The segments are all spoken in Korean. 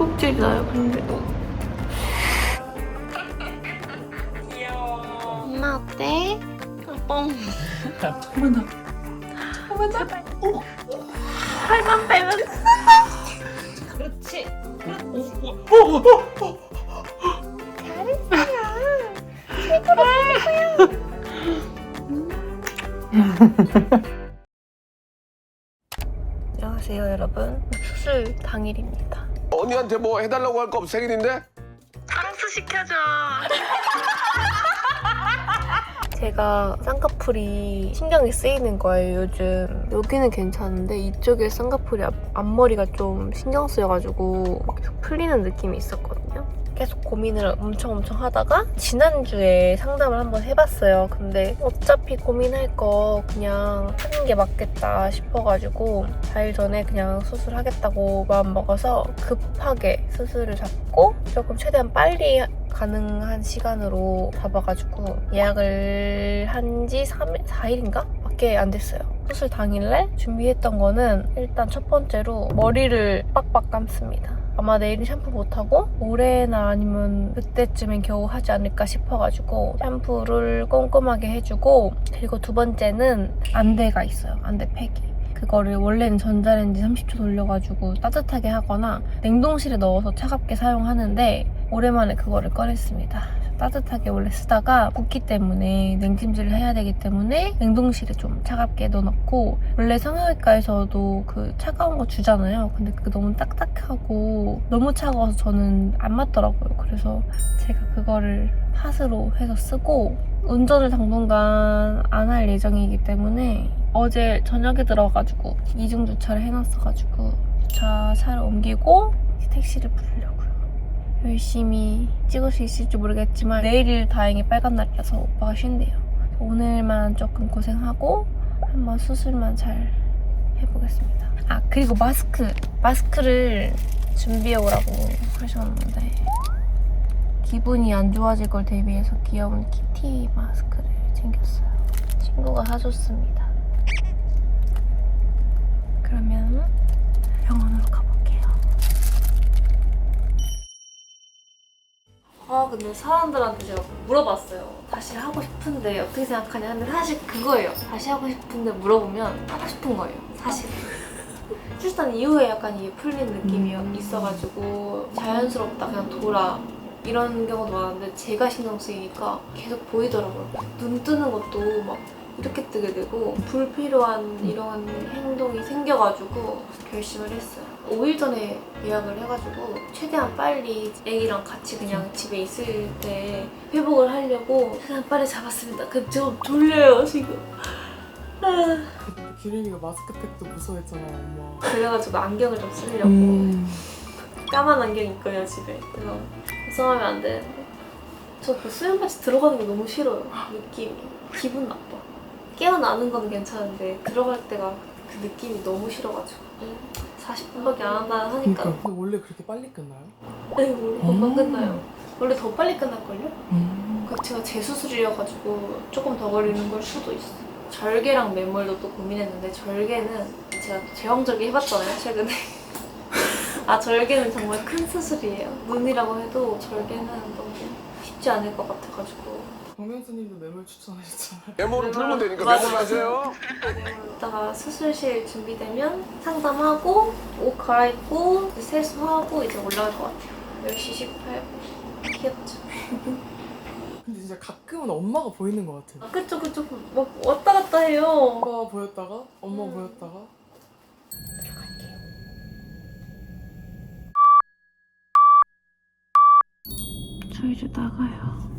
딸꾹질 나요, 근데. 귀여워. 엄마 어때? 아빠. 어머나. 어머나. 팔만 빼면. 그렇지. 안녕하세요, 여러분. 수술 당일입니다. 언니한테 뭐 해달라고 할 거 없어? 생일인데? 향수 시켜줘. 제가 쌍꺼풀이 신경이 쓰이는 거예요, 요즘. 여기는 괜찮은데 이쪽에 쌍꺼풀이 앞머리가 좀 신경 쓰여가지고 계속 풀리는 느낌이 있었거든요. 계속 고민을 엄청 하다가 지난주에 상담을 한번 해봤어요. 근데 어차피 고민할 거 그냥 하는 게 맞겠다 싶어가지고 4일 전에 그냥 수술하겠다고 마음먹어서 급하게 수술을 잡고 조금 최대한 빨리 가능한 시간으로 잡아가지고 예약을 한 지 4일인가? 밖에 안 됐어요. 수술 당일날 준비했던 거는 일단 첫 번째로 머리를 빡빡 감습니다. 아마 내일은 샴푸 못하고 모레나 아니면 그때쯤엔 겨우 하지 않을까 싶어가지고 샴푸를 꼼꼼하게 해주고, 그리고 두 번째는 안대가 있어요. 안대 팩이. 그거를 원래는 전자레인지 30초 돌려가지고 따뜻하게 하거나 냉동실에 넣어서 차갑게 사용하는데 오랜만에 그거를 꺼냈습니다. 따뜻하게 원래 쓰다가 붓기 때문에 냉찜질을 해야 되기 때문에 냉동실에 좀 차갑게 넣어놓고, 원래 성형외과에서도 그 차가운 거 주잖아요. 근데 그게 너무 딱딱하고 너무 차가워서 저는 안 맞더라고요. 그래서 제가 그거를 팟으로 해서 쓰고, 운전을 당분간 안 할 예정이기 때문에 어제 저녁에 들어가지고 이중 주차를 해놨어가지고 차를 옮기고 택시를 부르려고요. 열심히 찍을 수 있을지 모르겠지만 내일이 다행히 빨간 날이라서 오빠가 쉰대요. 오늘만 조금 고생하고 한번 수술만 잘 해보겠습니다. 아, 그리고 마스크를 준비해 오라고 하셨는데 기분이 안 좋아질 걸 대비해서 귀여운 키티 마스크를 챙겼어요. 친구가 사줬습니다. 그러면 병원으로 가볼게요. 근데 사람들한테 제가 물어봤어요. 다시 하고 싶은데 어떻게 생각하냐 하는데 사실 그거예요. 다시 하고 싶은데 물어보면 하고 싶은 거예요, 사실. 출산 이후에 약간 이게 풀린 느낌이 있어가지고 자연스럽다, 그냥 돌아, 이런 경우도 많은데 제가 신경 쓰이니까 계속 보이더라고요. 눈 뜨는 것도 막 이렇게 뜨게 되고 불필요한 이런 행동이 생겨가지고 결심을 했어요. 5일 전에 예약을 해가지고 최대한 빨리 애기랑 같이 그냥 집에 있을 때 회복을 하려고 최대한 빨리 잡았습니다. 좀 졸려요, 지금. 기린이가 마스크팩도 무서워했잖아, 엄마. 그래가지고 안경을 좀 쓰려고. 까만 안경 있거든요, 집에. 그래서 걱정하면 안 되는데. 저 그 수면바지 들어가는 게 너무 싫어요, 느낌이. 기분 나빠. 깨어나는 건 괜찮은데 들어갈 때가 그 느낌이 너무 싫어가지고 40분밖에 안 한다 하니까. 근데 원래 그렇게 빨리 끝나요? 네, 원래 금방 끝나요. 원래 더 빨리 끝날걸요? 제가 재수술이어가지고 조금 더 걸리는 걸 수도 있어요. 절개랑 매몰도 또 고민했는데 절개는 제가 또 제왕절개 해봤잖아요, 최근에. 절개는 정말 큰 수술이에요. 눈이라고 해도 절개는 너무 쉽지 않을 것 같아가지고. 박명수님도 매물 추천하셨잖아요. 메모를 풀면 되니까 맞아. 메모를 하세요. 이따가 수술실 준비되면 상담하고 옷 갈아입고 세수하고 이제 올라갈 것 같아요. 10시 18분. 귀엽죠? 근데 진짜 가끔은 엄마가 보이는 것 같아요. 그쵸. 막 왔다 갔다 해요. 아빠가 보였다가 엄마 보였다가. 들어갈게요. 저 이제 나가요.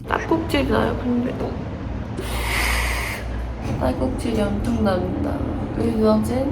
딸꾹질 나요, 근데. 딸꾹질이 엄청 납니다. 왜 그러지?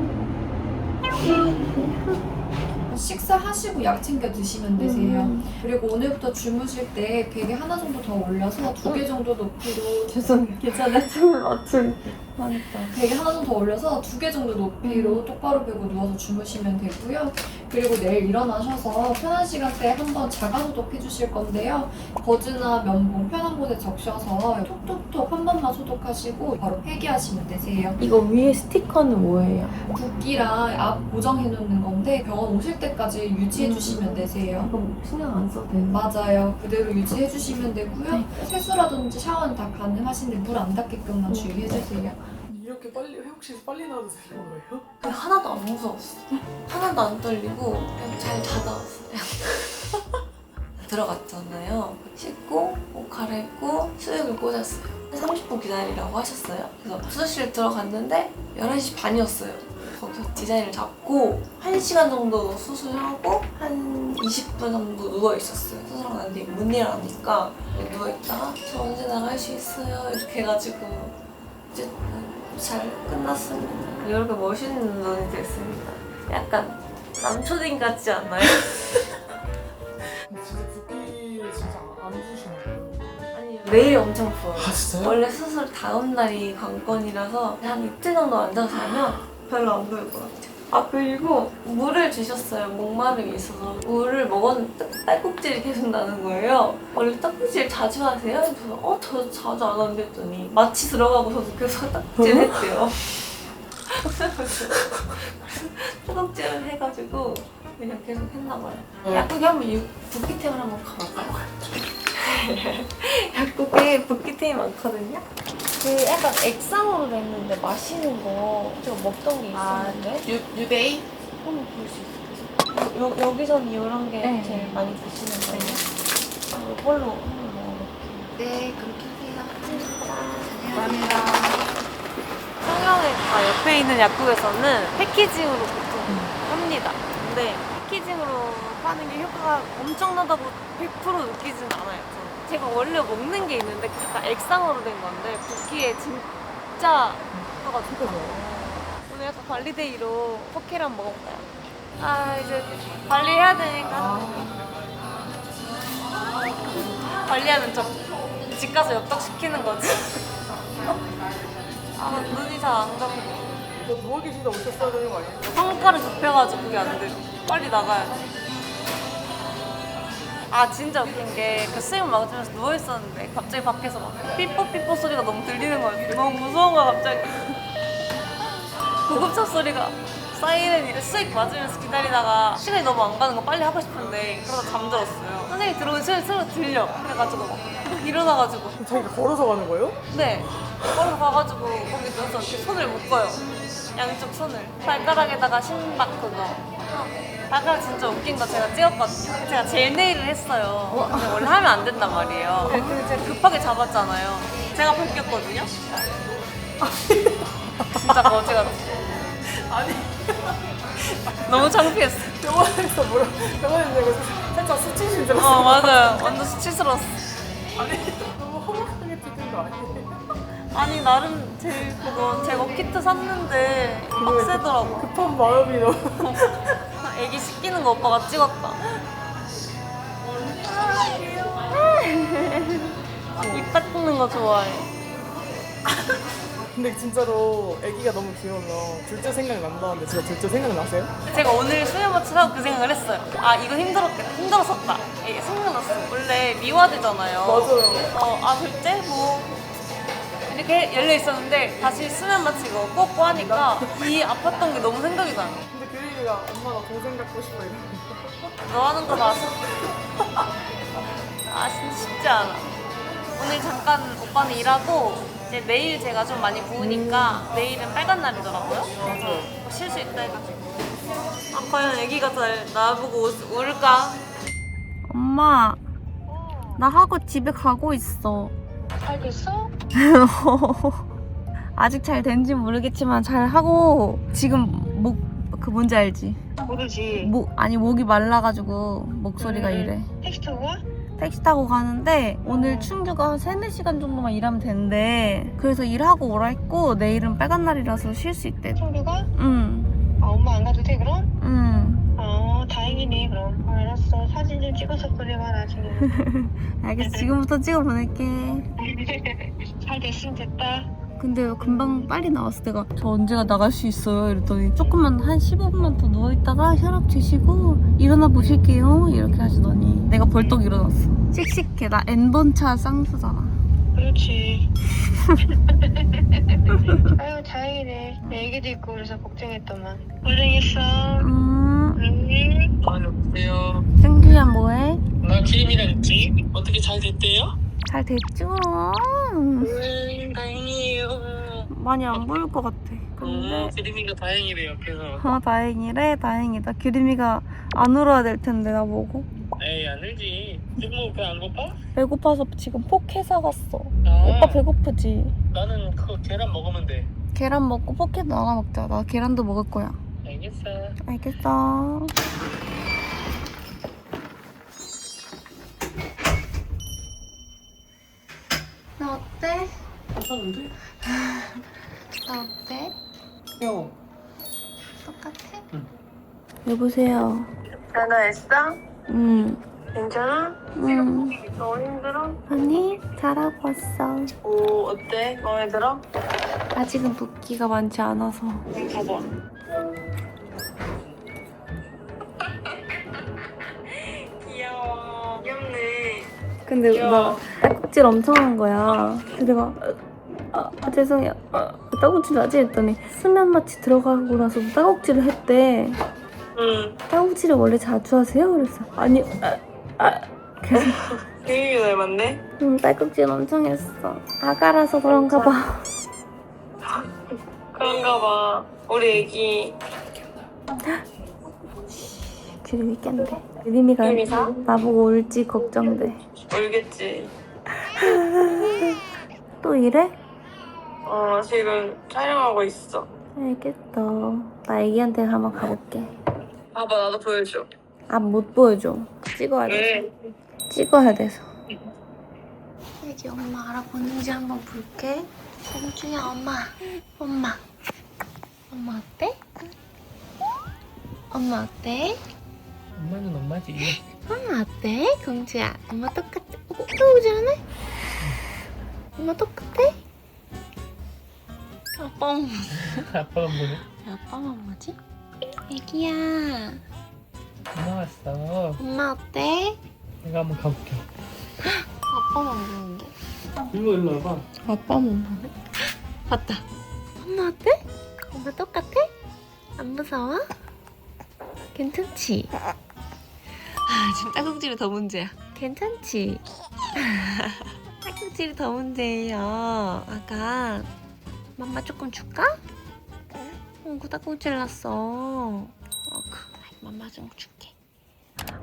식사하시고 약 챙겨 드시면 되세요. 그리고 오늘부터 주무실 때 베개 하나 정도 더 올려서 2개 정도 높이로. 죄송해요. 괜찮아요. 아침 맛있다. 베개 하나 좀 더 올려서 2개 정도 높이로 똑바로 펴고 누워서 주무시면 되고요. 그리고 내일 일어나셔서 편한 시간대에 한번 자가 소독해 주실 건데요. 버즈나 면봉 편한 곳에 적셔서 톡톡톡 한 번만 소독하시고 바로 폐기하시면 되세요. 이거 위에 스티커는 뭐예요? 붓기랑 앞 고정해 놓는 건데 병원 오실 때까지 유지해 주시면 되세요. 그럼 신경 안 써도 돼요? 맞아요. 그대로 유지해 주시면 되고요. 세수라든지 샤워는 다 가능하신데 물 안 닿게끔만 주의해 주세요. 이렇게 빨리 혹시 빨리 나와도 되는 거예요? 하나도 안 무서웠어. 하나도 안 떨리고 그냥 잘 자다왔어요. 들어갔잖아요. 씻고 옷 갈아입고 수육을 꽂았어요. 30분 기다리라고 하셨어요. 그래서 수술실 들어갔는데 11시 반이었어요. 거기서 디자인을 잡고 1시간 정도 수술하고 한 20분 정도 누워있었어요. 수술하고 난 뒤에 문 일어나니까 누워있다가 저 언제 나갈 수 있어요? 이렇게 해가지고 이제 잘 끝났습니다. 이렇게 멋있는 눈이 됐습니다. 약간 남초딩 같지 않나요? 근데 진짜 붓기를 진짜 안 부시나요? 아니 매일 엄청 부어요. 아 진짜요? 원래 수술 다음 날이 관건이라서 한 이틀 정도 앉아서 자면 별로 안 보일 것 같아요. 아 그리고 물을 주셨어요. 목마름이 있어서 물을 먹었는데 딸꾹질이 계속 나는 거예요. 원래 딸꾹질 자주 하세요? 그래서 저 자주 안 하는데 했더니 마취 들어가고서도 계속 딸꾹질 했대요. 딸꾹질을 해가지고 그냥 계속 했나 봐요. 약국에 한번 붓기템을 한번 가볼까요? 약국에 붓기템이 많거든요. 그 약간 액상으로 됐는데 마시는 거 제가 먹던 게 있었는데 뉴데이? 한번 볼 수 있어요. 여기서는 이런 게 네. 제일 많이 드시는 거예요. 이걸로 한번 먹어볼게요. 네, 그렇게 하세요. 감사합니다. 성형외과 옆에 있는 약국에서는 패키징으로 보통 합니다. 근데 패키징으로 파는 게 효과가 엄청나다고 100% 느끼진 않아요. 저는. 제가 원래 먹는 게 있는데 그게 다 액상으로 된 건데 붓기에 진짜 효과가 좋더라고요. 오늘 약간 발리데이로 포케를 한번 먹어볼까요? 아 이제 관리해야 되니까 관리하면 집 가서 엽떡 시키는 거지. 아 눈이 잘 안 감겨. 너 누워 계시다 오셨어야 되는 거 아니에요? 성과를 급해가지고 그게 안 돼. 빨리 나가야 돼. 아 진짜 웃긴 게 그 수육 먹으면서 누워있었는데 갑자기 밖에서 막 삐뽀삐뽀 소리가 너무 들리는 거예요. 너무 무서운 거야 갑자기. 구급차 소리가 사이렌 수익 맞으면서 기다리다가 시간이 너무 안 가는 거 빨리 하고 싶은데 그러다 잠들었어요. 선생님이 들어오는 소리가 들려. 그래가지고 막 일어나가지고 자기가 걸어서 가는 거예요? 네. 걸어 가가지고 거기 누워서 이렇게 손을 묶어요. 양쪽 손을. 발가락에다가 신박 그거. 발가락 진짜 웃긴 거 제가 찍었거든요. 제가 젤 네일을 했어요. 근데 원래 하면 안 된단 말이에요. 근데 제가 급하게 잡았잖아요. 제가 벗겼거든요. 진짜 거지 같아. 아니 너무 창피했어. 병원에서 병원에서 내가 살짝 수치신 줄 알았어. 맞아요. 완전 수치스러웠어. 아니 너무 허무하게 찍은 거 아니에요? 아니 나름 제거 키트 샀는데 빡세더라고. 급한 마음이 너무 애기 씻기는 거 오빠가 찍었다. 입 닦는 거 좋아해. 근데 진짜로 아기가 너무 귀여우면 둘째 생각난다는데 진짜 둘째 생각나세요? 제가 오늘 수면 마취를 하고 그 생각을 했어요. 아 이거 힘들었었다. 이게 생각났어. 원래 미화되잖아요. 맞아요. 둘째 뭐 이렇게 열려 있었는데 다시 수면 마취 이거 꽂고 하니까 이 아팠던 게 너무 생각이 나요. 근데 그 얘기가 엄마 나 동생 갖고 싶어 이러고 너 하는 거 나서 아 진짜 쉽지 않아. 오늘 잠깐 오빠는 일하고 이제 내일 제가 좀 많이 부으니까 내일은 빨간 날이더라고요. 맞아요. 쉴 수 있다 해가지고. 아 과연 애기가 잘 나보고 울까? 엄마 나 하고 집에 가고 있어. 잘 됐어? 아직 잘 된지 모르겠지만 잘 하고 지금 그 뭔지 알지? 모르지. 목이 말라가지고 목소리가 이래. 택시 타고 와? 택시 타고 가는데 오늘 춘규가 한 3-4시간 정도만 일하면 된대. 그래서 일하고 오라 했고 내일은 빨간 날이라서 쉴 수 있대. 청주가? 응. 아, 엄마 안 가도 돼, 그럼? 응. 다행이네, 그럼. 알았어. 사진 좀 찍어서 보내봐, 나중에. 알겠어. 지금부터 찍어 보낼게. 잘 됐으면 됐다. 근데 금방 빨리 나왔어. 내가 저 언제가 나갈 수 있어요? 이랬더니 조금만 한 15분만 더 누워있다가 혈압 재시고 일어나 보실게요 이렇게 하시더니 내가 벌떡 일어났어. 씩씩해. 나 N번차 쌍수잖아. 그렇지. 아유, 다행이네. 애기도 있고 그래서 걱정했더만. 고생했어. 여보세요. 승규야 뭐해? 나 기림이랑 있지? 어떻게 잘 됐대요? 잘 됐죠? 다행이에요. 많이 안 보일 것 같아. 근데 기림이가 다행이래 옆에서. 다행이래. 다행이다. 기림이가 안 울어야 될 텐데 나보고. 에이 안 울지. 지금 배안 고파? 배고파서 지금 포케 사갔어. 아, 오빠 배고프지? 나는 그거 계란 먹으면 돼. 계란 먹고 포케도 하나 먹자. 나 계란도 먹을 거야. 알겠어. 알겠어. 나 어때? 괜찮은데? 나 어때? 형. 똑같아? 응. 여보세요. 전화했어? 응. 괜찮아? 응. 너무 힘들어? 아니, 잘하고 왔어. 오, 어때? 마음에 들어? 아직은 붓기가 많지 않아서. 봐봐. 귀여워. 귀엽네. 근데 귀여워. 나 딸꾹질 엄청 한 거야. 근데 내가 죄송해요. 딸꾹질 하지? 했더니 수면 마취 들어가고 나서 딸꾹질을 했대. 응. 딸꾹질을 원래 자주 하세요? 그래서 아니 계속 되게 닮았네? 딸꾹질 엄청 했어. 아가라서 그런가 봐. 그런가 봐. 우리 애기. 기름이 깬대. 기림이가 기림이가? 나보고 울지 걱정돼. 울겠지. 또 이래? 지금 촬영하고 있어. 알겠어. 나 애기한테 한번 가볼게. 봐봐, 나도 보여줘. 못 보여줘. 찍어야 돼. 왜? 찍어야 돼서. 애기 엄마 알아보는지 한번 볼게. 공주야 엄마 어때? 엄마 어때? 엄마는 엄마지. 엄마 어때? 공주야 엄마 똑같아. 공주하네? 엄마 똑같아? 아빠만 아빠가 뭐래? 아빠만 뭐지? 애기야 엄마 왔어. 엄마 어때? 내가 한번 가볼게. 아빠만 보는데? 일로 와봐. 아빠만 보네? 봤다. 엄마 어때? 엄마 똑같아? 안 무서워? 괜찮지? 지금 딸꾹질이 더 문제야. 괜찮지? 딸꾹질이 더 문제예요. 아까 맘마 조금 줄까? 그 딸꾹질 났어. 맘마 좀 줄게.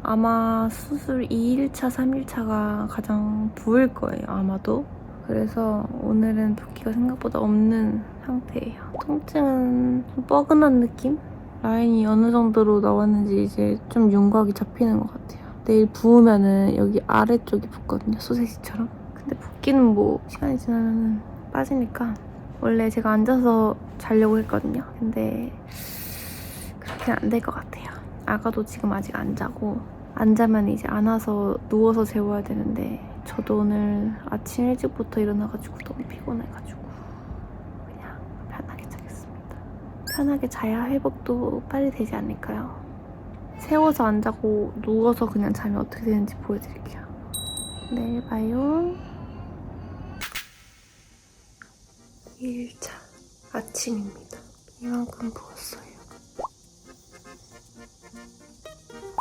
아마 수술 2일차, 3일차가 가장 부을 거예요. 아마도. 그래서 오늘은 붓기가 생각보다 없는 상태예요. 통증은 좀 뻐근한 느낌? 라인이 어느 정도로 나왔는지 이제 좀 윤곽이 잡히는 것 같아요. 내일 부으면은 여기 아래쪽이 붓거든요. 소세지처럼. 근데 붓기는 뭐 시간이 지나면 빠지니까 원래 제가 앉아서 자려고 했거든요. 근데 그렇게는 안 될 것 같아요. 아가도 지금 아직 안 자고 안 자면 이제 안아서 누워서 재워야 되는데 저도 오늘 아침 일찍부터 일어나가지고 너무 피곤해가지고 그냥 편하게 자겠습니다. 편하게 자야 회복도 빨리 되지 않을까요? 세워서 안 자고 누워서 그냥 자면 어떻게 되는지 보여드릴게요. 내일 봐요. 2일차 아침입니다. 이만큼 부었어요.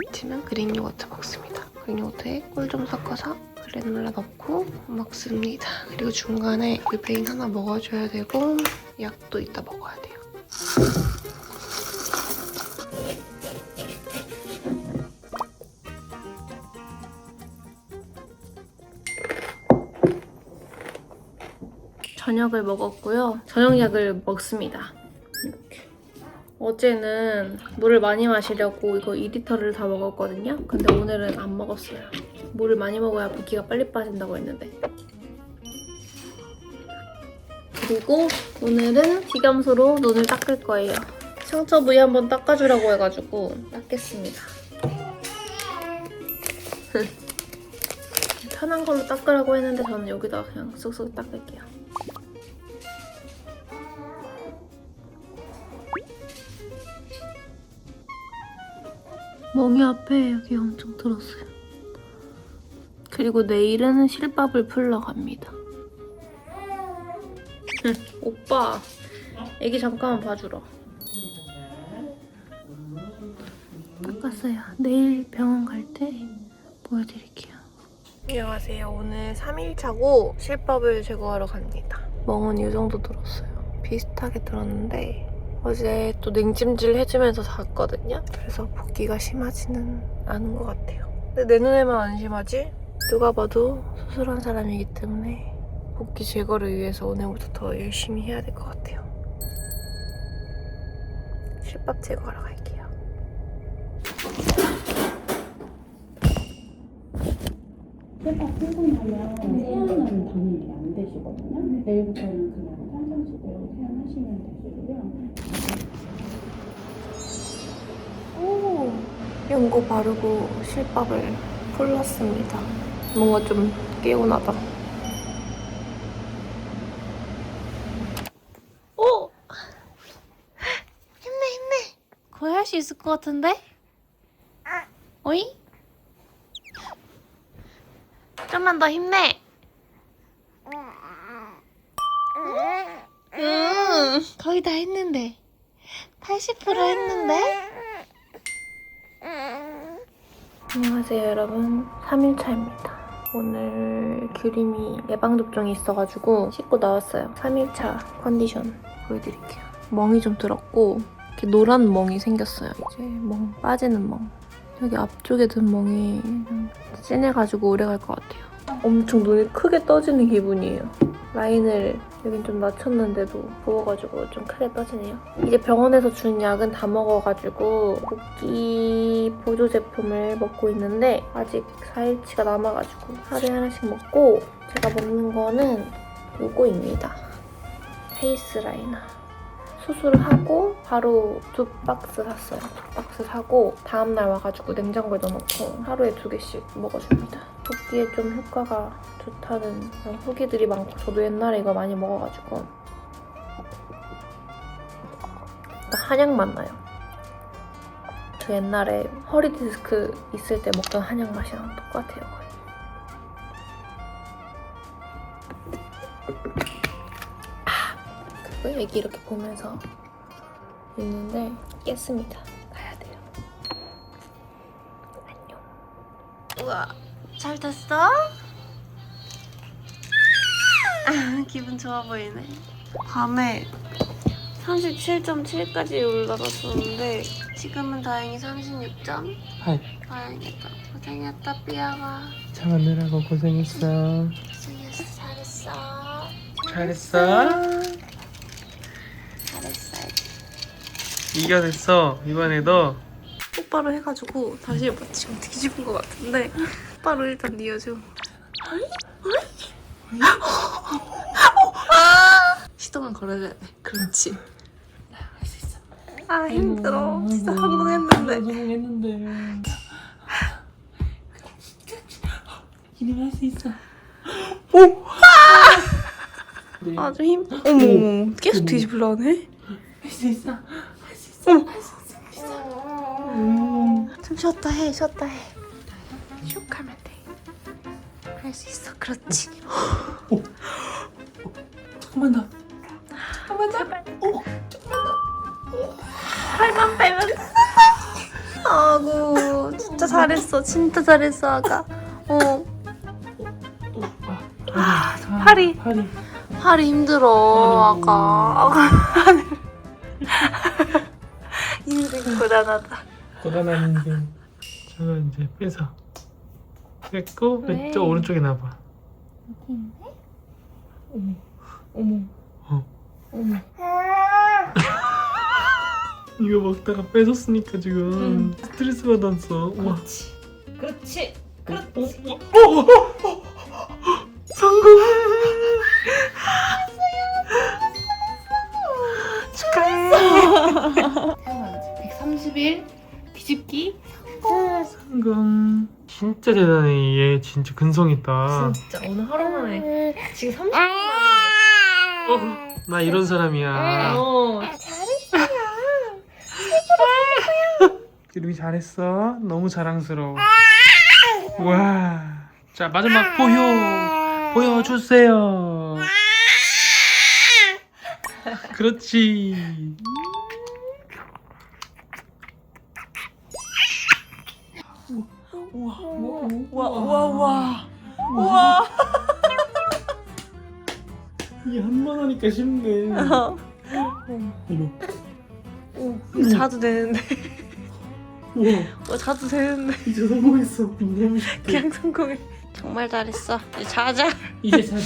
아침은 그릭 요거트 먹습니다. 그릭 요거트에 꿀 좀 섞어서 그래놀라 넣고 먹습니다. 그리고 중간에 물페인 하나 먹어줘야 되고 약도 이따 먹어야 돼요. 저녁을 먹었고요. 저녁약을 먹습니다. 이렇게. 어제는 물을 많이 마시려고 이거 2리터를 다 먹었거든요. 근데 오늘은 안 먹었어요. 물을 많이 먹어야 붓기가 빨리 빠진다고 했는데. 그리고 오늘은 식염수로 눈을 닦을 거예요. 상처 부위 한번 닦아주라고 해가지고 닦겠습니다. 편한 걸로 닦으라고 했는데 저는 여기다가 그냥 쓱쓱 닦을게요. 멍이 앞에 여기 엄청 들었어요. 그리고 내일은 실밥을 풀러 갑니다. 오빠, 애기 잠깐만 봐주라. 깎았어요. 내일 병원 갈 때 보여드릴게요. 안녕하세요. 오늘 3일차고 실밥을 제거하러 갑니다. 멍은 이 정도 들었어요. 비슷하게 들었는데 어제 또 냉찜질 해주면서 잤거든요. 그래서 붓기가 심하지는 않은 것 같아요. 근데 내 눈에만 안 심하지? 누가 봐도 수술한 사람이기 때문에 붓기 제거를 위해서 오늘부터 더 열심히 해야 될 것 같아요. 실밥 제거하러 갈게요. 실밥 출근하면 세안은 당연히 안 되시거든요. 내일부터는 그냥 평상시대로 세안하시면 되시고요. 오, 연고 바르고 실밥을 풀렀습니다. 뭔가 좀 개운하다. 오! 힘내. 거의 할 수 있을 것 같은데? 어이? 좀만 더 힘내. 거의 다 했는데. 80% 했는데? 안녕하세요 여러분, 3일차입니다. 오늘 규림이 예방접종이 있어가지고 씻고 나왔어요. 3일차 컨디션 보여드릴게요. 멍이 좀 들었고 이렇게 노란 멍이 생겼어요. 이제 멍 빠지는 멍. 여기 앞쪽에 든 멍이 좀 진해가지고 오래 갈 것 같아요. 엄청 눈이 크게 떠지는 기분이에요. 라인을 여긴 좀 낮췄는데도 부어가지고 좀 크게 떠지네요. 이제 병원에서 준 약은 다 먹어가지고 붓기 보조 제품을 먹고 있는데 아직 4일치가 남아가지고 하루에 하나씩 먹고, 제가 먹는 거는 요거입니다. 페이스 라이너. 수술하고 바로 2박스 샀어요. 2박스 사고 다음날 와가지고 냉장고에 넣어놓고 하루에 2개씩 먹어줍니다. 붓기에 좀 효과가 좋다는 그런 후기들이 많고 저도 옛날에 이거 많이 먹어가지고 한약 맛 나요. 저 옛날에 허리 디스크 있을 때 먹던 한약 맛이랑 똑같아요 거의. 그리고 애기 이렇게 보면서 있는데 깼습니다. 가야 돼요. 안녕. 우와, 잘 잤어? 기분 좋아 보이네. 밤에 37.7까지 올라갔었는데 지금은 다행히 36점? 다행이다. 고생했다 삐아가. 차 만들라고 고생했어. 고생했어. 잘했어. 잘했어? 잘했어. 이겨냈어. 이번에도. 똑바로 해가지고 다시 지금 뒤집은 것 같은데 똑바로 일단 뉘어줘. 시동은 걸어줘야 돼. 그렇지. 할 수 있어. 아 힘들어. 진짜 성공했는데. 성공했는데. 기린 할수 있어. 아주 힘. 어머, 계속 뒤집으려 하네. 할 수 있어. 할 수 있어. 할 수 있어. 좀 쉬었다 해. 슉 하면 돼. 할 수 있어. 그렇지. 조금만 더. 팔만 빼면. 아구, 진짜 잘했어. 진짜 잘했어 아가. 팔이 힘들어 아가. 인생 고단하다. 고단한 인생. 저거 이제 빼서 뺐고 왜? 왼쪽 오른쪽에 놔봐. 어머. 이거 먹다가 뺏었으니까 지금 스트레스 받았어. 우와. 그렇지. 성공. 축하해. 130일 뒤집기. 성공. 진짜 대단해. 얘 진짜 근성 있다. 진짜 오늘 하루 만에 지금 30분 나 이런 사람이야. 만에. 기름이 잘했어. 너무 자랑스러워. 와. 자, 마지막 보여주세요. 그렇지. 우와. 이게 한 번 하니까 쉽네. 이거. 자도 되는데. 우와. 자도 되는데. 이제 성공했어. 너무 쉽다. 그냥 성공해. 정말 잘했어. 이제 자자. 이제 자자.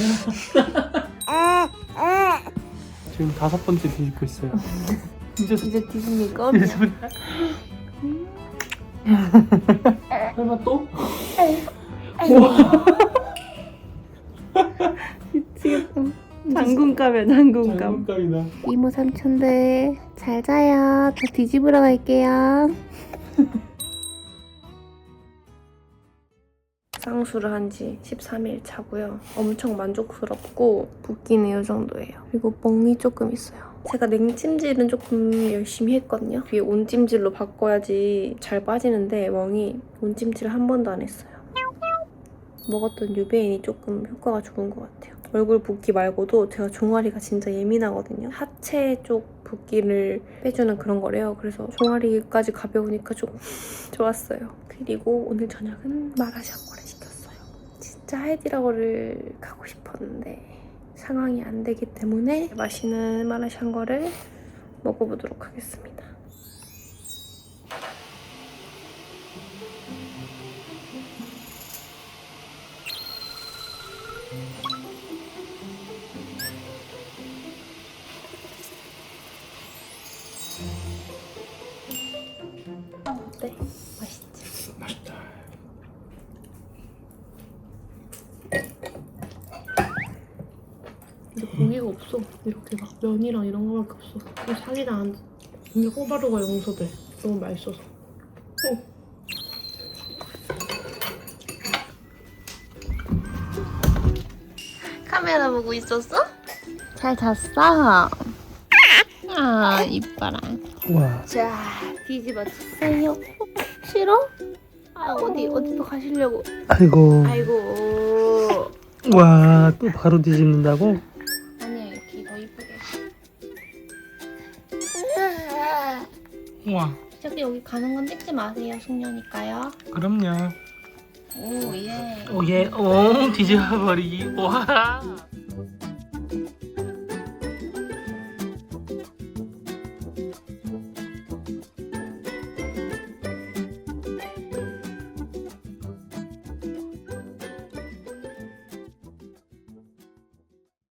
지금 5번째 뒤집고 있어요. 진짜 이제 디즈니 껌이야. 설마 또? 미치겠다. 장군감이야, 장군감. 장갑이다. 이모 삼촌들 잘 자요. 저 뒤집으러 갈게요. 쌍수를 한 지 13일 차고요. 엄청 만족스럽고 붓기는 이 정도예요. 그리고 멍이 조금 있어요. 제가 냉찜질은 조금 열심히 했거든요. 뒤에 온찜질로 바꿔야지 잘 빠지는데 멍이 온찜질 한 번도 안 했어요. 먹었던 유베인이 조금 효과가 좋은 것 같아요. 얼굴 붓기 말고도 제가 종아리가 진짜 예민하거든요. 하체 쪽 붓기를 빼주는 그런 거래요. 그래서 종아리까지 가벼우니까 조금 좋았어요. 그리고 오늘 저녁은 마라샹궈를 시켰어요. 진짜 하이디라고를 가고 싶었는데 상황이 안 되기 때문에 맛있는 마라샹궈를 먹어보도록 하겠습니다. 어때? 맛있지? 맛있다. 근데 고기가 없어. 이렇게 막 면이랑 이런 거밖에 없어. 그리고 사기랑 안. 근데 호바루가 용서돼. 너무 맛있어서. 카메라 보고 있었어? 잘 잤어? 아, 이뻐라. 와. 자, 뒤집어 주세요. 싫어? 아, 어디로 가시려고? 아이고. 아이고. 와, 또 바로 뒤집는다고? 아니야, 이렇게 더 이쁘게. 우와. 저기 여기 가는 건 찍지 마세요, 숙녀니까요. 그럼요. 오, 예. 오, 예. 오, 뒤집어버리기. 와.